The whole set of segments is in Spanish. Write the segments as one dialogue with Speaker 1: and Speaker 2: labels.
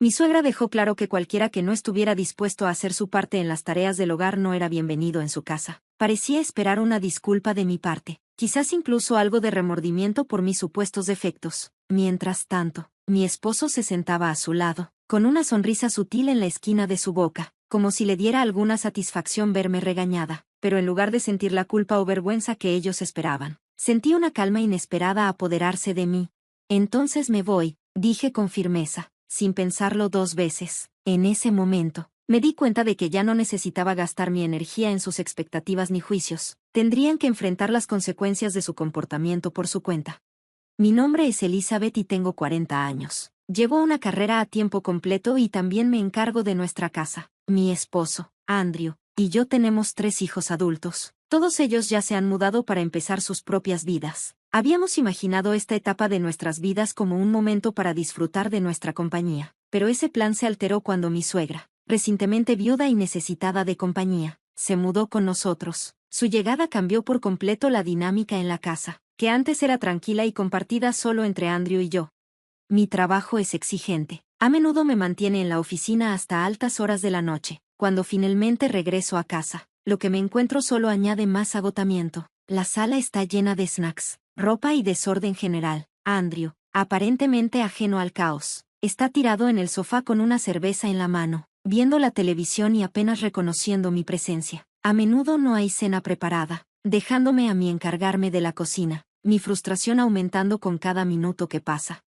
Speaker 1: Mi suegra dejó claro que cualquiera que no estuviera dispuesto a hacer su parte en las tareas del hogar no era bienvenido en su casa. Parecía esperar una disculpa de mi parte, quizás incluso algo de remordimiento por mis supuestos defectos. Mientras tanto, mi esposo se sentaba a su lado, con una sonrisa sutil en la esquina de su boca, como si le diera alguna satisfacción verme regañada, pero en lugar de sentir la culpa o vergüenza que ellos esperaban, sentí una calma inesperada apoderarse de mí. Entonces me voy, dije con firmeza, sin pensarlo dos veces. En ese momento, me di cuenta de que ya no necesitaba gastar mi energía en sus expectativas ni juicios. Tendrían que enfrentar las consecuencias de su comportamiento por su cuenta. Mi nombre es Elizabeth y tengo 40 años. Llevo una carrera a tiempo completo y también me encargo de nuestra casa. Mi esposo, Andrew, y yo tenemos 3 hijos adultos. Todos ellos ya se han mudado para empezar sus propias vidas. Habíamos imaginado esta etapa de nuestras vidas como un momento para disfrutar de nuestra compañía, pero ese plan se alteró cuando mi suegra, recientemente viuda y necesitada de compañía, se mudó con nosotros. Su llegada cambió por completo la dinámica en la casa, que antes era tranquila y compartida solo entre Andrew y yo. Mi trabajo es exigente. A menudo me mantiene en la oficina hasta altas horas de la noche. Cuando finalmente regreso a casa, lo que me encuentro solo añade más agotamiento. La sala está llena de snacks, ropa y desorden general. Andrew, aparentemente ajeno al caos, está tirado en el sofá con una cerveza en la mano, viendo la televisión y apenas reconociendo mi presencia. A menudo no hay cena preparada, dejándome a mí encargarme de la cocina, mi frustración aumentando con cada minuto que pasa.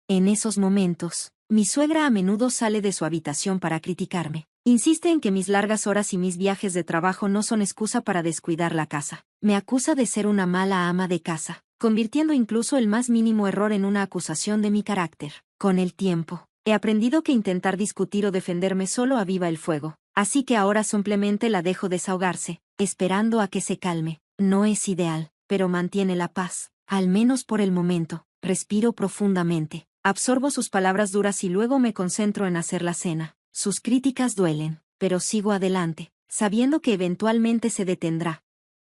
Speaker 1: En esos momentos, mi suegra a menudo sale de su habitación para criticarme. Insiste en que mis largas horas y mis viajes de trabajo no son excusa para descuidar la casa. Me acusa de ser una mala ama de casa, convirtiendo incluso el más mínimo error en una acusación de mi carácter. Con el tiempo, he aprendido que intentar discutir o defenderme solo aviva el fuego, así que ahora simplemente la dejo desahogarse, esperando a que se calme. No es ideal, pero mantiene la paz, al menos por el momento. Respiro profundamente, absorbo sus palabras duras y luego me concentro en hacer la cena. Sus críticas duelen, pero sigo adelante, sabiendo que eventualmente se detendrá.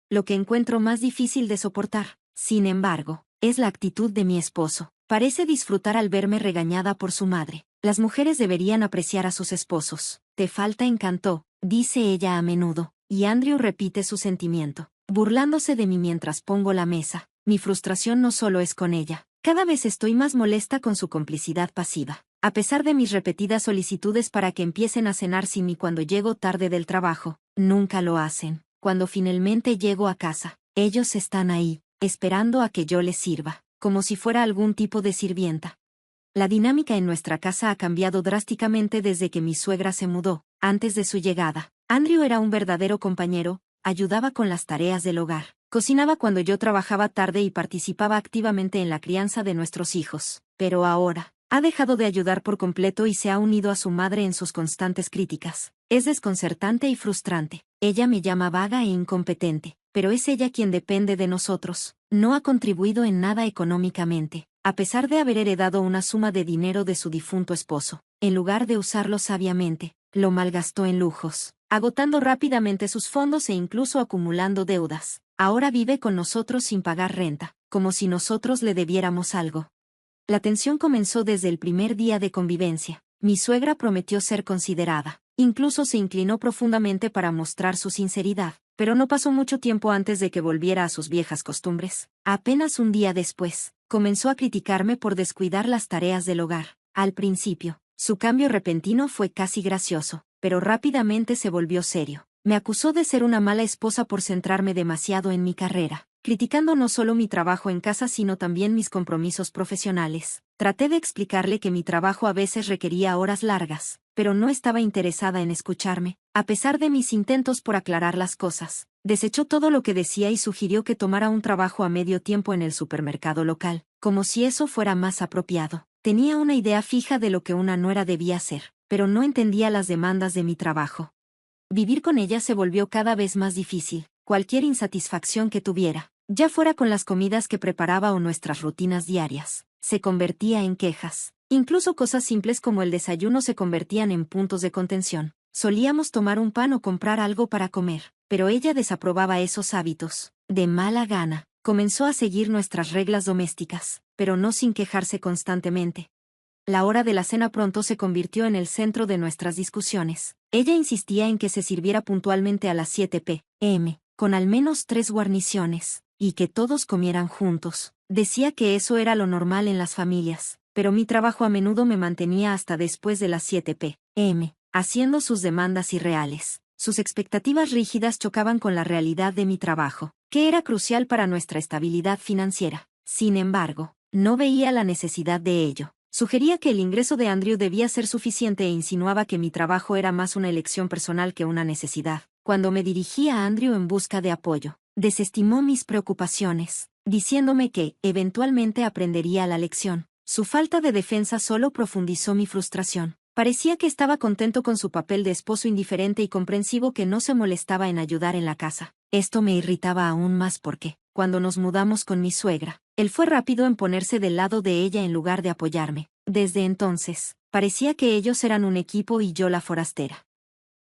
Speaker 1: Lo que encuentro más difícil de soportar, sin embargo, es la actitud de mi esposo. Parece disfrutar al verme regañada por su madre. Las mujeres deberían apreciar a sus esposos. Te falta encanto, dice ella a menudo, y Andrew repite su sentimiento, burlándose de mí mientras pongo la mesa. Mi frustración no solo es con ella. Cada vez estoy más molesta con su complicidad pasiva. A pesar de mis repetidas solicitudes para que empiecen a cenar sin mí cuando llego tarde del trabajo, nunca lo hacen. Cuando finalmente llego a casa, ellos están ahí, esperando a que yo les sirva, como si fuera algún tipo de sirvienta. La dinámica en nuestra casa ha cambiado drásticamente desde que mi suegra se mudó. Antes de su llegada, Andrew era un verdadero compañero, ayudaba con las tareas del hogar, cocinaba cuando yo trabajaba tarde y participaba activamente en la crianza de nuestros hijos. Pero ahora, ha dejado de ayudar por completo y se ha unido a su madre en sus constantes críticas. Es desconcertante y frustrante. Ella me llama vaga e incompetente, pero es ella quien depende de nosotros. No ha contribuido en nada económicamente, a pesar de haber heredado una suma de dinero de su difunto esposo. En lugar de usarlo sabiamente, lo malgastó en lujos, agotando rápidamente sus fondos e incluso acumulando deudas. Ahora vive con nosotros sin pagar renta, como si nosotros le debiéramos algo. La tensión comenzó desde el primer día de convivencia. Mi suegra prometió ser considerada. Incluso se inclinó profundamente para mostrar su sinceridad, pero no pasó mucho tiempo antes de que volviera a sus viejas costumbres. Apenas un día después, comenzó a criticarme por descuidar las tareas del hogar. Al principio, su cambio repentino fue casi gracioso, pero rápidamente se volvió serio. Me acusó de ser una mala esposa por centrarme demasiado en mi carrera, criticando no solo mi trabajo en casa sino también mis compromisos profesionales. Traté de explicarle que mi trabajo a veces requería horas largas, pero no estaba interesada en escucharme. A pesar de mis intentos por aclarar las cosas, desechó todo lo que decía y sugirió que tomara un trabajo a medio tiempo en el supermercado local, como si eso fuera más apropiado. Tenía una idea fija de lo que una nuera debía hacer, pero no entendía las demandas de mi trabajo. Vivir con ella se volvió cada vez más difícil. Cualquier insatisfacción que tuviera, ya fuera con las comidas que preparaba o nuestras rutinas diarias, se convertía en quejas. Incluso cosas simples como el desayuno se convertían en puntos de contención. Solíamos tomar un pan o comprar algo para comer, pero ella desaprobaba esos hábitos. De mala gana, comenzó a seguir nuestras reglas domésticas, pero no sin quejarse constantemente. La hora de la cena pronto se convirtió en el centro de nuestras discusiones. Ella insistía en que se sirviera puntualmente a las 7 p.m., con al menos 3 guarniciones, y que todos comieran juntos. Decía que eso era lo normal en las familias, pero mi trabajo a menudo me mantenía hasta después de las 7 p.m., haciendo sus demandas irreales. Sus expectativas rígidas chocaban con la realidad de mi trabajo, que era crucial para nuestra estabilidad financiera. Sin embargo, no veía la necesidad de ello. Sugería que el ingreso de Andrew debía ser suficiente e insinuaba que mi trabajo era más una elección personal que una necesidad. Cuando me dirigí a Andrew en busca de apoyo, desestimó mis preocupaciones, diciéndome que, eventualmente aprendería la lección. Su falta de defensa solo profundizó mi frustración. Parecía que estaba contento con su papel de esposo indiferente y comprensivo que no se molestaba en ayudar en la casa. Esto me irritaba aún más porque, cuando nos mudamos con mi suegra, él fue rápido en ponerse del lado de ella en lugar de apoyarme. Desde entonces, parecía que ellos eran un equipo y yo la forastera.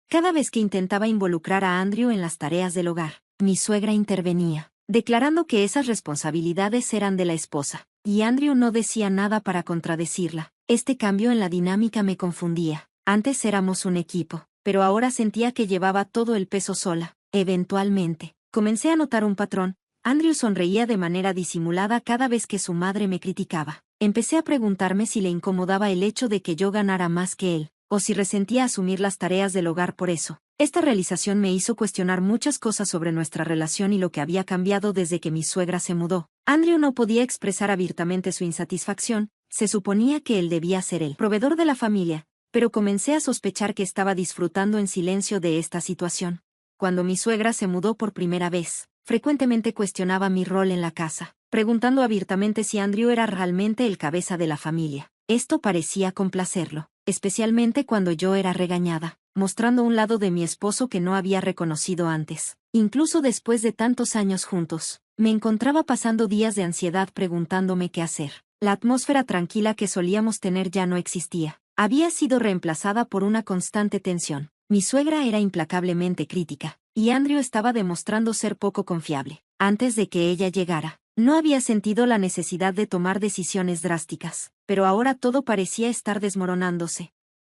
Speaker 1: Cada vez que intentaba involucrar a Andrew en las tareas del hogar, mi suegra intervenía, declarando que esas responsabilidades eran de la esposa, y Andrew no decía nada para contradecirla. Este cambio en la dinámica me confundía. Antes éramos un equipo, pero ahora sentía que llevaba todo el peso sola. Eventualmente, comencé a notar un patrón. Andrew sonreía de manera disimulada cada vez que su madre me criticaba. Empecé a preguntarme si le incomodaba el hecho de que yo ganara más que él, o si resentía asumir las tareas del hogar por eso. Esta realización me hizo cuestionar muchas cosas sobre nuestra relación y lo que había cambiado desde que mi suegra se mudó. Andrew no podía expresar abiertamente su insatisfacción. Se suponía que él debía ser el proveedor de la familia, pero comencé a sospechar que estaba disfrutando en silencio de esta situación. Cuando mi suegra se mudó por primera vez, frecuentemente cuestionaba mi rol en la casa, preguntando abiertamente si Andrew era realmente el cabeza de la familia. Esto parecía complacerlo, especialmente cuando yo era regañada, mostrando un lado de mi esposo que no había reconocido antes. Incluso después de tantos años juntos, me encontraba pasando días de ansiedad preguntándome qué hacer. La atmósfera tranquila que solíamos tener ya no existía. Había sido reemplazada por una constante tensión. Mi suegra era implacablemente crítica, y Andrew estaba demostrando ser poco confiable. Antes de que ella llegara, no había sentido la necesidad de tomar decisiones drásticas, pero ahora todo parecía estar desmoronándose.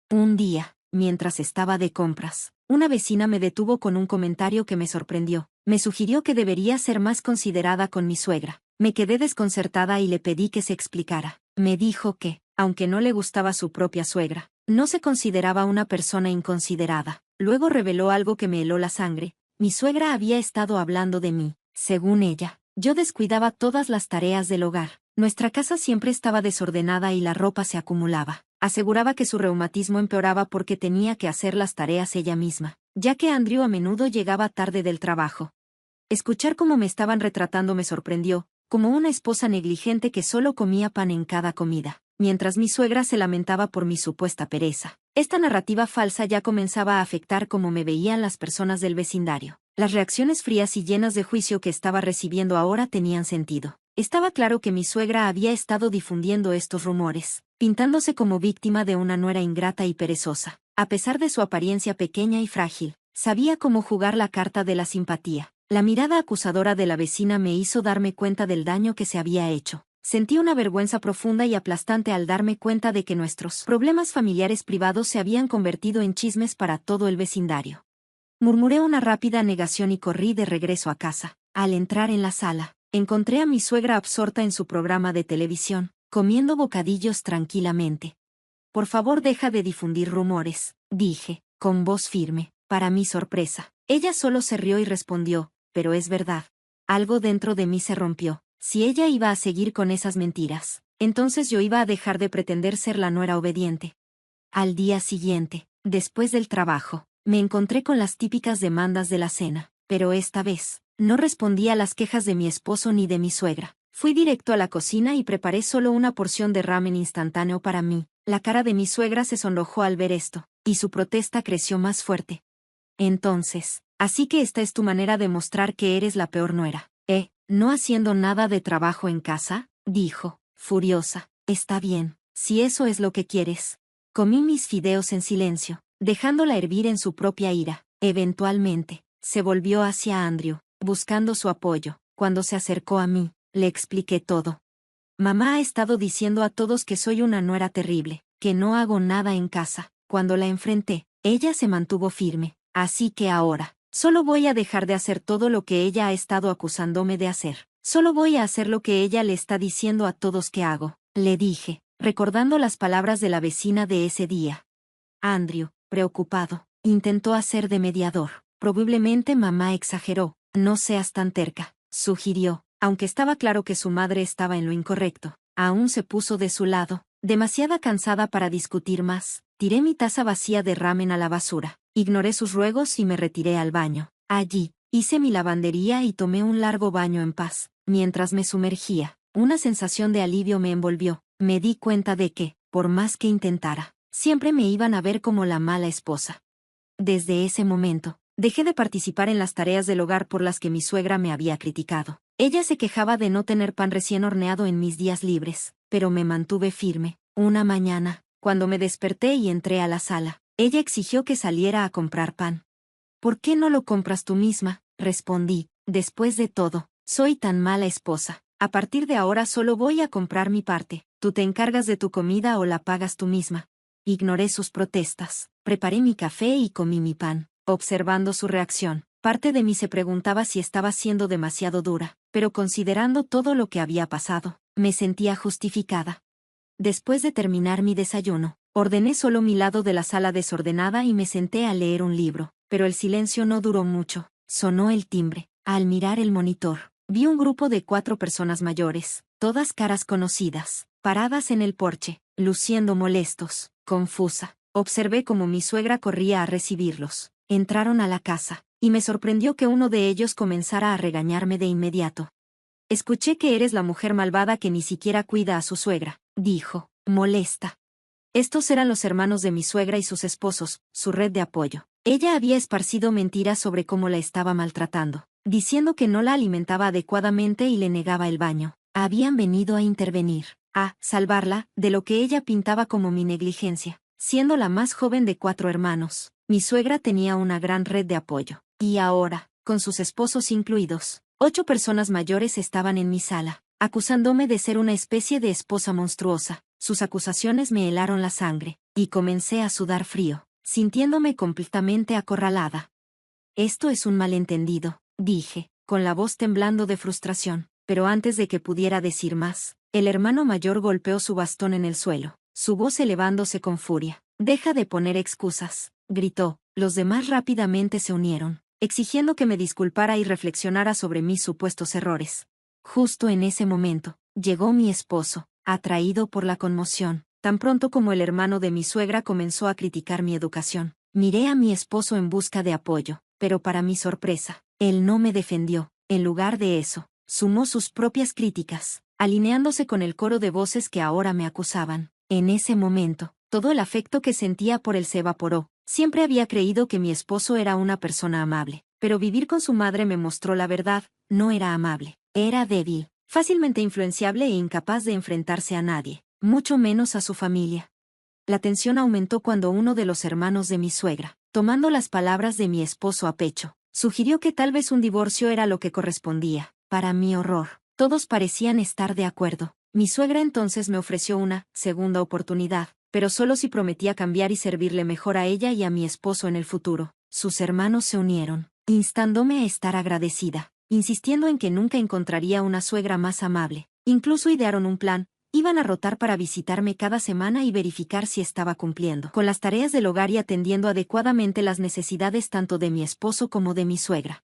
Speaker 1: Un día, mientras estaba de compras, una vecina me detuvo con un comentario que me sorprendió. Me sugirió que debería ser más considerada con mi suegra. Me quedé desconcertada y le pedí que se explicara. Me dijo que, aunque no le gustaba su propia suegra, no se consideraba una persona inconsiderada. Luego reveló algo que me heló la sangre. Mi suegra había estado hablando de mí. Según ella, yo descuidaba todas las tareas del hogar. Nuestra casa siempre estaba desordenada y la ropa se acumulaba. Aseguraba que su reumatismo empeoraba porque tenía que hacer las tareas ella misma, ya que Andrew a menudo llegaba tarde del trabajo. Escuchar cómo me estaban retratando me sorprendió, como una esposa negligente que solo comía pan en cada comida, mientras mi suegra se lamentaba por mi supuesta pereza. Esta narrativa falsa ya comenzaba a afectar cómo me veían las personas del vecindario. Las reacciones frías y llenas de juicio que estaba recibiendo ahora tenían sentido. Estaba claro que mi suegra había estado difundiendo estos rumores, pintándose como víctima de una nuera ingrata y perezosa. A pesar de su apariencia pequeña y frágil, sabía cómo jugar la carta de la simpatía. La mirada acusadora de la vecina me hizo darme cuenta del daño que se había hecho. Sentí una vergüenza profunda y aplastante al darme cuenta de que nuestros problemas familiares privados se habían convertido en chismes para todo el vecindario. Murmuré una rápida negación y corrí de regreso a casa. Al entrar en la sala, encontré a mi suegra absorta en su programa de televisión, comiendo bocadillos tranquilamente. Por favor, deja de difundir rumores, dije, con voz firme. Para mi sorpresa, ella solo se rió y respondió, pero es verdad. Algo dentro de mí se rompió. Si ella iba a seguir con esas mentiras, entonces yo iba a dejar de pretender ser la nuera obediente. Al día siguiente, después del trabajo, me encontré con las típicas demandas de la cena, pero esta vez, no respondí a las quejas de mi esposo ni de mi suegra. Fui directo a la cocina y preparé solo una porción de ramen instantáneo para mí. La cara de mi suegra se sonrojó al ver esto, y su protesta creció más fuerte. Entonces, así que esta es tu manera de mostrar que eres la peor nuera, ¿no haciendo nada de trabajo en casa?, dijo, furiosa. Está bien, si eso es lo que quieres. Comí mis fideos en silencio, dejándola hervir en su propia ira. Eventualmente, se volvió hacia Andrew, buscando su apoyo. Cuando se acercó a mí, le expliqué todo. Mamá ha estado diciendo a todos que soy una nuera terrible, que no hago nada en casa. Cuando la enfrenté, ella se mantuvo firme, así que ahora, solo voy a dejar de hacer todo lo que ella ha estado acusándome de hacer. Solo voy a hacer lo que ella le está diciendo a todos que hago, le dije, recordando las palabras de la vecina de ese día. Andrew, preocupado, intentó hacer de mediador. Probablemente mamá exageró. No seas tan terca, sugirió, aunque estaba claro que su madre estaba en lo incorrecto. Aún se puso de su lado, demasiada cansada para discutir más. Tiré mi taza vacía de ramen a la basura, ignoré sus ruegos y me retiré al baño. Allí, hice mi lavandería y tomé un largo baño en paz. Mientras me sumergía, una sensación de alivio me envolvió. Me di cuenta de que, por más que intentara, siempre me iban a ver como la mala esposa. Desde ese momento, dejé de participar en las tareas del hogar por las que mi suegra me había criticado. Ella se quejaba de no tener pan recién horneado en mis días libres, pero me mantuve firme. Una mañana, cuando me desperté y entré a la sala, ella exigió que saliera a comprar pan. ¿Por qué no lo compras tú misma?, respondí. Después de todo, soy tan mala esposa. A partir de ahora solo voy a comprar mi parte. Tú te encargas de tu comida o la pagas tú misma. Ignoré sus protestas, preparé mi café y comí mi pan. Observando su reacción, parte de mí se preguntaba si estaba siendo demasiado dura, pero considerando todo lo que había pasado, me sentía justificada. Después de terminar mi desayuno, ordené solo mi lado de la sala desordenada y me senté a leer un libro, pero el silencio no duró mucho. Sonó el timbre. Al mirar el monitor, vi un grupo de 4 personas mayores, todas caras conocidas, paradas en el porche, luciendo molestos. Confusa, observé cómo mi suegra corría a recibirlos. Entraron a la casa, y me sorprendió que uno de ellos comenzara a regañarme de inmediato. Escuché que eres la mujer malvada que ni siquiera cuida a su suegra, dijo, molesta. Estos eran los hermanos de mi suegra y sus esposos, su red de apoyo. Ella había esparcido mentiras sobre cómo la estaba maltratando, diciendo que no la alimentaba adecuadamente y le negaba el baño. Habían venido a intervenir, a salvarla de lo que ella pintaba como mi negligencia. Siendo la más joven de 4 hermanos, mi suegra tenía una gran red de apoyo. Y ahora, con sus esposos incluidos, 8 personas mayores estaban en mi sala, acusándome de ser una especie de esposa monstruosa. Sus acusaciones me helaron la sangre, y comencé a sudar frío, sintiéndome completamente acorralada. Esto es un malentendido, dije, con la voz temblando de frustración, pero antes de que pudiera decir más, el hermano mayor golpeó su bastón en el suelo, su voz elevándose con furia. Deja de poner excusas, gritó. Los demás rápidamente se unieron, exigiendo que me disculpara y reflexionara sobre mis supuestos errores. Justo en ese momento, llegó mi esposo, atraído por la conmoción. Tan pronto como el hermano de mi suegra comenzó a criticar mi educación, miré a mi esposo en busca de apoyo, pero para mi sorpresa, él no me defendió. En lugar de eso, sumó sus propias críticas, alineándose con el coro de voces que ahora me acusaban. En ese momento, todo el afecto que sentía por él se evaporó. Siempre había creído que mi esposo era una persona amable, pero vivir con su madre me mostró la verdad. No era amable, era débil, fácilmente influenciable e incapaz de enfrentarse a nadie, mucho menos a su familia. La tensión aumentó cuando uno de los hermanos de mi suegra, tomando las palabras de mi esposo a pecho, sugirió que tal vez un divorcio era lo que correspondía. Para mi horror, todos parecían estar de acuerdo. Mi suegra entonces me ofreció una segunda oportunidad, pero solo si prometía cambiar y servirle mejor a ella y a mi esposo en el futuro. Sus hermanos se unieron, instándome a estar agradecida, insistiendo en que nunca encontraría una suegra más amable. Incluso idearon un plan. Iban a rotar para visitarme cada semana y verificar si estaba cumpliendo con las tareas del hogar y atendiendo adecuadamente las necesidades tanto de mi esposo como de mi suegra.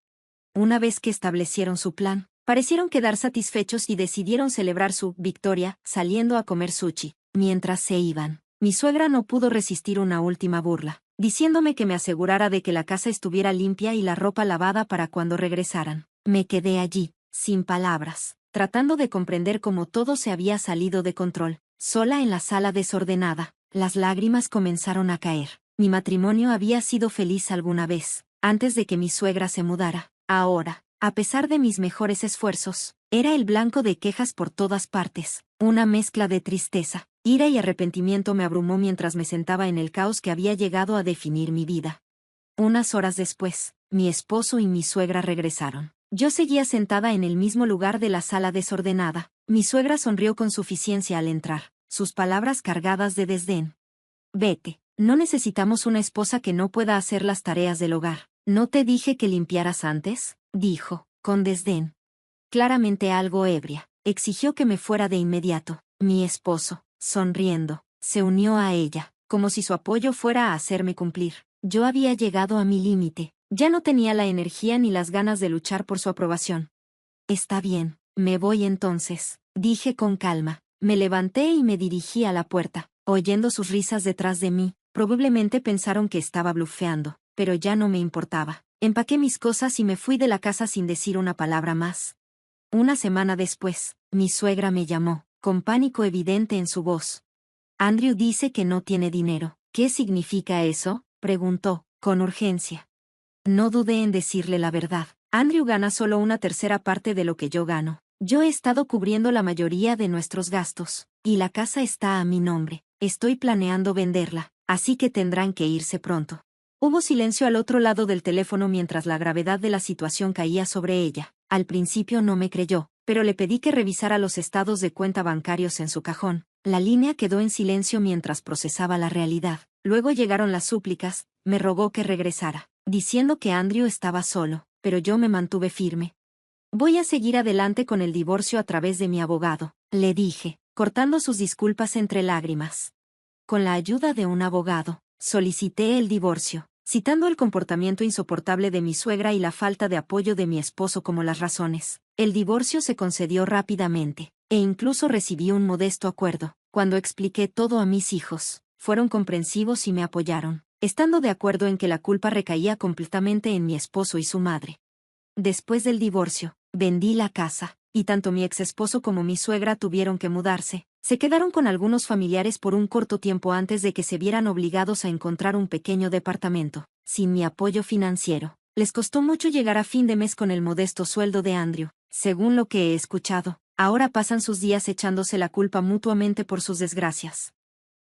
Speaker 1: Una vez que establecieron su plan, parecieron quedar satisfechos y decidieron celebrar su victoria, saliendo a comer sushi. Mientras se iban, mi suegra no pudo resistir una última burla, diciéndome que me asegurara de que la casa estuviera limpia y la ropa lavada para cuando regresaran. Me quedé allí, sin palabras, tratando de comprender cómo todo se había salido de control, sola en la sala desordenada. Las lágrimas comenzaron a caer. Mi matrimonio había sido feliz alguna vez, antes de que mi suegra se mudara. Ahora, a pesar de mis mejores esfuerzos, era el blanco de quejas por todas partes. Una mezcla de tristeza, ira y arrepentimiento me abrumó mientras me sentaba en el caos que había llegado a definir mi vida. Unas horas después, mi esposo y mi suegra regresaron. Yo seguía sentada en el mismo lugar de la sala desordenada, Mi suegra sonrió con suficiencia al entrar, sus palabras cargadas de desdén. Vete, no necesitamos una esposa que no pueda hacer las tareas del hogar. ¿No te dije que limpiaras antes?, dijo, con desdén. Claramente algo ebria, exigió que me fuera de inmediato. Mi esposo, sonriendo, se unió a ella, como si su apoyo fuera a hacerme cumplir. Yo había llegado a mi límite, ya no tenía la energía ni las ganas de luchar por su aprobación. Está bien, me voy entonces, dije con calma. Me levanté y me dirigí a la puerta, oyendo sus risas detrás de mí. Probablemente pensaron que estaba blufeando, pero ya no me importaba. Empaqué mis cosas y me fui de la casa sin decir una palabra más. Una semana después, mi suegra me llamó, con pánico evidente en su voz. Andrew dice que no tiene dinero. ¿Qué significa eso?, preguntó, con urgencia. No dudé en decirle la verdad. Andrew gana solo una tercera parte de lo que yo gano. Yo he estado cubriendo la mayoría de nuestros gastos, y la casa está a mi nombre. Estoy planeando venderla, así que tendrán que irse pronto. Hubo silencio al otro lado del teléfono mientras la gravedad de la situación caía sobre ella. Al principio no me creyó, pero le pedí que revisara los estados de cuenta bancarios en su cajón. La línea quedó en silencio mientras procesaba la realidad. Luego llegaron las súplicas, me rogó que regresara, diciendo que Andrew estaba solo, pero yo me mantuve firme. Voy a seguir adelante con el divorcio a través de mi abogado, le dije, cortando sus disculpas entre lágrimas. Con la ayuda de un abogado, solicité el divorcio, citando el comportamiento insoportable de mi suegra y la falta de apoyo de mi esposo como las razones. El divorcio se concedió rápidamente, e incluso recibí un modesto acuerdo. Cuando expliqué todo a mis hijos, fueron comprensivos y me apoyaron, estando de acuerdo en que la culpa recaía completamente en mi esposo y su madre. Después del divorcio, vendí la casa, y tanto mi exesposo como mi suegra tuvieron que mudarse. Se quedaron con algunos familiares por un corto tiempo antes de que se vieran obligados a encontrar un pequeño departamento. Sin mi apoyo financiero, les costó mucho llegar a fin de mes con el modesto sueldo de Andrew. Según lo que he escuchado, ahora pasan sus días echándose la culpa mutuamente por sus desgracias.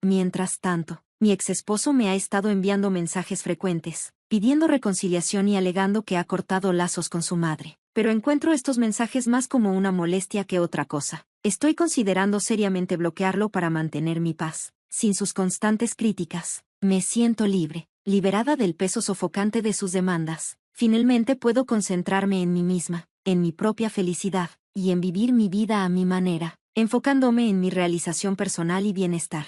Speaker 1: Mientras tanto, mi exesposo me ha estado enviando mensajes frecuentes, pidiendo reconciliación y alegando que ha cortado lazos con su madre. Pero encuentro estos mensajes más como una molestia que otra cosa. Estoy considerando seriamente bloquearlo para mantener mi paz. Sin sus constantes críticas, me siento libre, liberada del peso sofocante de sus demandas. Finalmente puedo concentrarme en mí misma, en mi propia felicidad, y en vivir mi vida a mi manera, enfocándome en mi realización personal y bienestar.